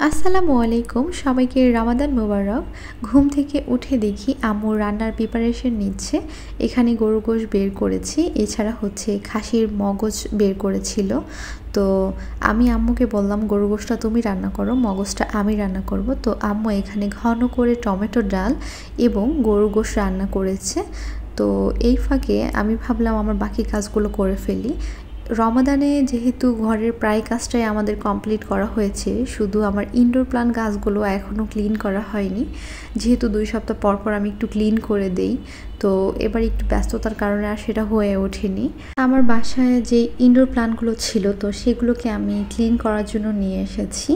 আসসালামু আলাইকুম, সবাইকে রমাদান মোবারক। ঘুম থেকে উঠে দেখি আম্মু রান্নার প্রিপারেশন নিচ্ছে। এখানে গরু গোশ বের করেছি, এছাড়া হচ্ছে খাসির মগজ বের করেছিল। তো আমি আম্মুকে বললাম গরু গোশটা তুমি রান্না করো, মগজটা আমি রান্না করব। তো আম্মু এখানে ঘন করে টমেটো ডাল এবং গরু গোশ রান্না করেছে। তো এই ফাঁকে আমি ভাবলাম আমার বাকি কাজগুলো করে ফেলি। রমাদানে যেহেতু ঘরের প্রায় কাজটাই আমাদের কমপ্লিট করা হয়েছে, শুধু আমার ইনডোর প্ল্যান্ট গাছগুলো এখনও ক্লিন করা হয়নি। যেহেতু 2 সপ্তাহ পর পর আমি একটু ক্লিন করে দেই, তো এবার একটু ব্যস্ততার কারণে আর সেটা হয়ে ওঠেনি। আমার বাসায় যে ইনডোর প্ল্যান্টগুলো ছিল, তো সেগুলোকে আমি ক্লিন করার জন্য নিয়ে এসেছি।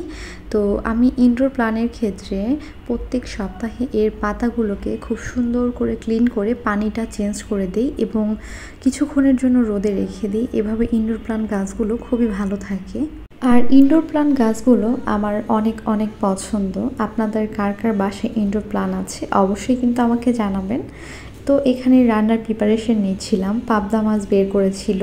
তো আমি ইনডোর প্ল্যান্টের ক্ষেত্রে প্রত্যেক সপ্তাহে এর পাতাগুলোকে খুব সুন্দর করে ক্লিন করে পানিটা চেঞ্জ করে দিই এবং কিছুক্ষণের জন্য রোদে রেখে দিই। এভাবে ইনডোর প্ল্যান্ট গাছগুলো খুবই ভালো থাকে। আর ইনডোর প্ল্যান্ট গাছগুলো আমার অনেক অনেক পছন্দ। আপনাদের কার কার বাসায় ইনডোর প্ল্যান্ট আছে অবশ্যই কিন্তু আমাকে জানাবেন। তো এখানে রান্নার প্রিপারেশন নিচ্ছিলাম। পাবদা মাছ বের করেছিল,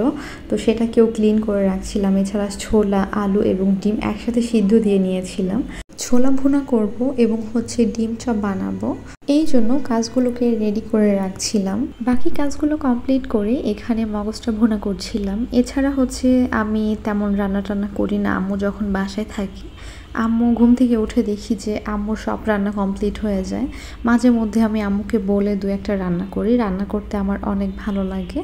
তো সেটাকেও ক্লিন করে রাখছিলাম। এছাড়া ছোলা, আলু এবং ডিম একসাথে সিদ্ধ দিয়ে নিয়েছিলাম। ছোলা ভুনা করব এবং হচ্ছে ডিম চপ বানাবো, এই জন্য কাজগুলোকে রেডি করে রাখছিলাম। বাকি কাজগুলো কমপ্লিট করে এখানে মগজটা ভুনা করছিলাম। এছাড়া হচ্ছে আমি তেমন রান্না টান্না করি না আম্মু যখন বাসায় থাকি। আম্মু ঘুম থেকে উঠে দেখি যে আম্মুর সব রান্না কমপ্লিট হয়ে যায়। মাঝে মধ্যে আমি আম্মুকে বলে 2-1টা রান্না করি। রান্না করতে আমার অনেক ভালো লাগে।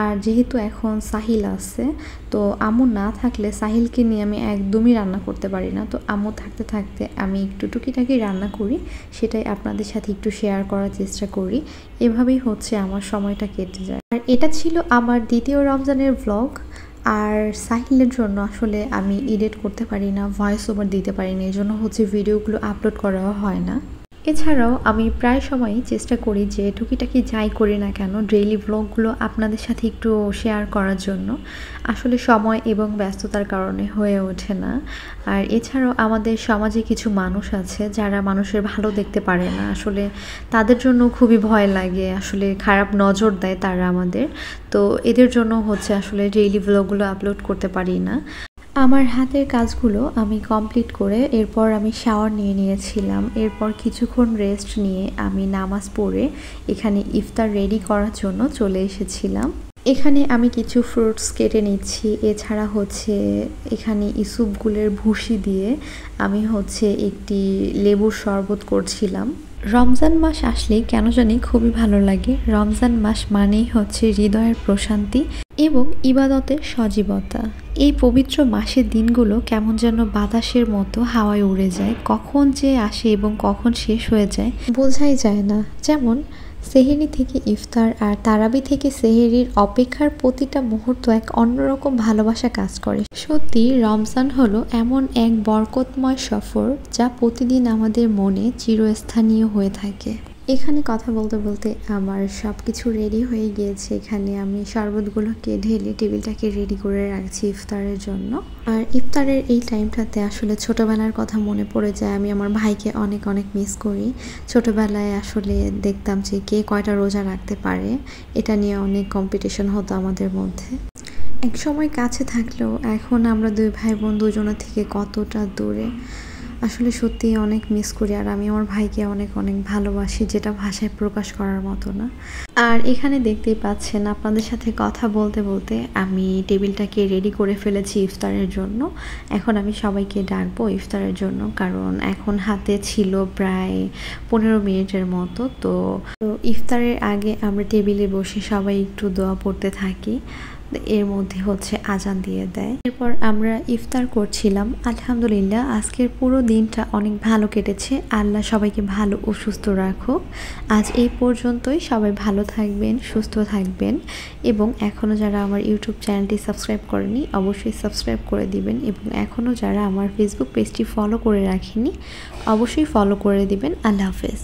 আর যেহেতু এখন সাহিল আছে, তো আম্মু না থাকলে সাহিলকে নিয়ে আমি একদমই রান্না করতে পারি না। তো আম্মু থাকতে থাকতে আমি একটু টুকিটাকি রান্না করি, সেটাই আপনাদের সাথে একটু শেয়ার করার চেষ্টা করি। এভাবেই হচ্ছে আমার সময়টা কেটে যায়। আর এটা ছিল আমার দ্বিতীয় রমজানের ভ্লগ। আর সাহিলের জন্য আসলে আমি এডিট করতে পারি না, ভয়েস ওভার দিতে পারি না, এই জন্য হচ্ছে ভিডিওগুলো আপলোড করাও হয় না। এছাড়াও আমি প্রায় সময়ই চেষ্টা করি যে টুকিটাকি যাই করি না কেন ডেইলি ভ্লগগুলো আপনাদের সাথে একটু শেয়ার করার জন্য। আসলে সময় এবং ব্যস্ততার কারণে হয়ে ওঠে না। আর এছাড়াও আমাদের সমাজে কিছু মানুষ আছে যারা মানুষের ভালো দেখতে পারে না, আসলে তাদের জন্য খুবই ভয় লাগে, আসলে খারাপ নজর দেয় তারা আমাদের। তো এদের জন্য হচ্ছে আসলে ডেইলি ভ্লগগুলো আপলোড করতে পারি না। আমার হাতের কাজগুলো আমি কমপ্লিট করে এরপর আমি শাওয়ার নিয়ে নিয়েছিলাম। এরপর কিছুক্ষণ রেস্ট নিয়ে আমি নামাজ পড়ে এখানে ইফতার রেডি করার জন্য চলে এসেছিলাম। এখানে আমি কিছু ফ্রুটস কেটে নিচ্ছি। এছাড়া হচ্ছে এখানে ইসুপগুলের ভুসি দিয়ে আমি হচ্ছে একটি লেবুর শরবত করছিলাম। রমজান মাস আসলেই কেন জানি খুবই ভালো লাগে। রমজান মাস মানেই হচ্ছে হৃদয়ের প্রশান্তি এবং ইবাদতের সজীবতা। এই পবিত্র মাসের দিনগুলো কেমন যেন বাতাসের মতো হাওয়ায় উড়ে যায়, কখন যে আসে এবং কখন শেষ হয়ে যায় বোঝাই যায় না। যেমন সেহেরি থেকে ইফতার আর তারাবি থেকে সেহেরির অপেক্ষার প্রতিটা মুহূর্ত এক অন্যরকম ভালোবাসা কাজ করে। সত্যি রমজান হলো এমন এক বরকতময় সফর যা প্রতিদিন আমাদের মনে চিরস্থানীয় হয়ে থাকে। এখানে কথা বলতে বলতে আমার সব কিছু রেডি হয়ে গিয়েছে। এখানে আমি শরবতগুলোকে ঢেলে টেবিলটাকে রেডি করে রাখছি ইফতারের জন্য। আর ইফতারের এই টাইমটাতে আসলে ছোটোবেলার কথা মনে পড়ে যায়। আমি আমার ভাইকে অনেক অনেক মিস করি। ছোটোবেলায় আসলে দেখতাম যে কে কয়টা রোজা রাখতে পারে, এটা নিয়ে অনেক কম্পিটিশন হতো আমাদের মধ্যে। এক সময় কাছে থাকলেও এখন আমরা 2 ভাই বোন দুজনের থেকে কতটা দূরে, আসলে সত্যি অনেক মিস করি। আর আমি আমার ভাইকে অনেক অনেক ভালোবাসি, যেটা ভাষায় প্রকাশ করার মতো না। আর এখানে দেখতেই পাচ্ছেন আপনাদের সাথে কথা বলতে বলতে আমি টেবিলটাকে রেডি করে ফেলেছি ইফতারের জন্য। এখন আমি সবাইকে ডাকবো ইফতারের জন্য, কারণ এখন হাতে ছিল প্রায় 15 মিনিটের মতো। তো ইফতারের আগে আমরা টেবিলে বসে সবাই একটু দোয়া পড়তে থাকি, এর মধ্যে হচ্ছে আজান দিয়ে দেয়। এরপর আমরা ইফতার করছিলাম। আলহামদুলিল্লাহ আজকের পুরো দিনটা অনেক ভালো কেটেছে। আল্লাহ সবাইকে ভালো ও সুস্থ রাখুক। আজ এই পর্যন্তই। সবাই ভালো থাকবেন, সুস্থ থাকবেন এবং এখনও যারা আমার ইউটিউব চ্যানেলটি সাবস্ক্রাইব করেনি অবশ্যই সাবস্ক্রাইব করে দিবেন এবং এখনও যারা আমার ফেসবুক পেজটি ফলো করে রাখেনি অবশ্যই ফলো করে দিবেন। আল্লাহ হাফেজ।